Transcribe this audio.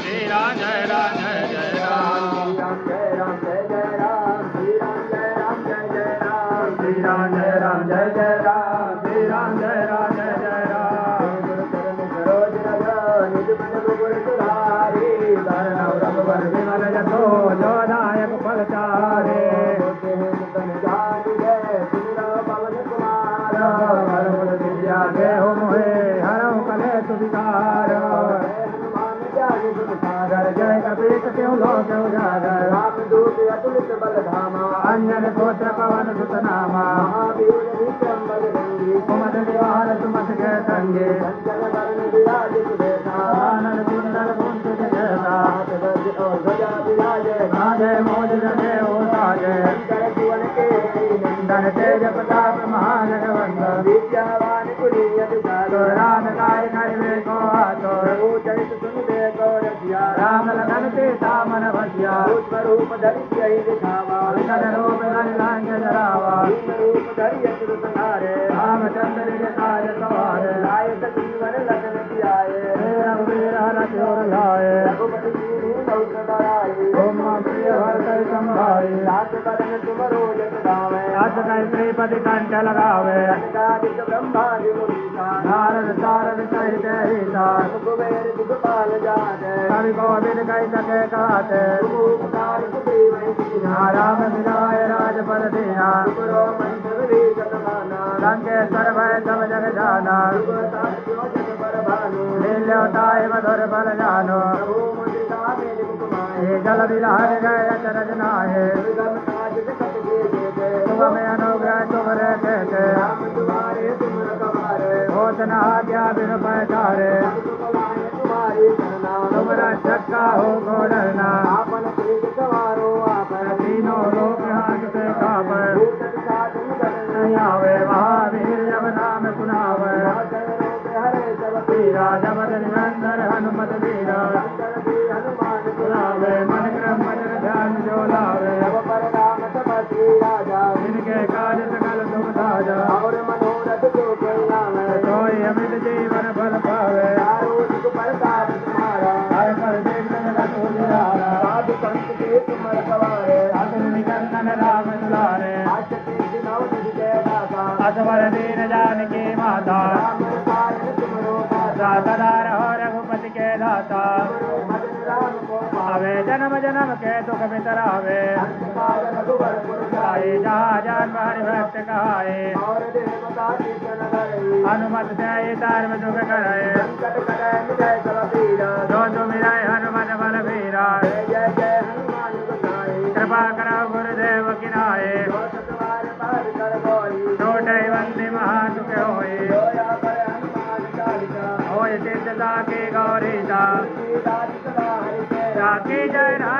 श्री राम जय राम जय जय राम जय राम जय जय राम श्री राम जय राम जय जय राम श्री राम जय राम जय जय राम श्री राम जय राम जय जय राम सरोज रज निज मन गुण सुधारी धरणव रघुवर विमल जसो जोदायक फलचारे तन जान जय सुंदर पवन कुमार हरमुल विद्या देहु मोहे हरऊ कले सुविकार हनुमान ज्ञानी गुण सागर जय कपीत क्यों लोक उजागर राम दूत अतुलित बल धामा अंजन पुत्र पवन सुत नामा महावीर विक्रम बजरंगी कुमद निवार सुमत के संगे संजन वरण विराज सुबेसा आनंद कुंडल कुंज जैसा हाथ वज्र और ध्वजा विराजे साजे मोज जगे ओ साजे शंकर सुवन के नंदन तेज प्रताप महाजगवंत विद्यावान कुली अधिकार राम काय करिवे को आतो प्रभु चरित सुन दे गौरसिया राम लगन सीता मन भसिया रूप धरि यही दिखावा विकट रूप धरि लांग जरावा भीम रूप धरि असुर संहारे रामचंद्र के काज सवारे लाए जीवन लगन जियाए हे रघुवीर हर जोर लाए रघुपति कीन्ही बहुत डराई ओम प्रिय भरत संभाई रात बदन तुम रोज गावे अस कई श्रीपति कंठ लगावे अनकादिक ब्रह्मादि मुनीसा नारद सारद सहित हिता कुबेर दिगपाल जाते कवि कोविद कई सके कहते उपकार सुग्रीव राम मिलाय राजपद दीना गुरो मंत्र विभीषण माना लंकेश्वर भय सब जग जाना लील्योताय मधुर बल जानो हे जल विलास गए अचरज नाहे तुम अनुग्रह तुम रहते भोजन आज्ञा बिन पैसारे तुम रक्षका हो को डरना तीनों लोक हाथ से कापर नहीं आवे महावीर जब नाम सुनावे वीरा जब निरंतर हनुमत वीरा सुनावे मन क्रम वचन ध्यान जो लावे इनके कार्य सकल सुख साजा सोई अमित जीवन फल पावे हर पर देखन रघु निराला अतुल निकंदन राम दुलारे असवर दीन जानकी माता सदा रहो रघुपति के दाता आवे जन्म जन्म के दुख बितरावे आए जहाँ जान हरि भक्त कहाए हनुमत से धर्म दुख करे जो तुम मिलाए हनुमत बल वीरा कृपा करो गुरुदेव किनाए छोटे बंदी महासुख होए होए सिद्धता की गौरीता जाकी जय राम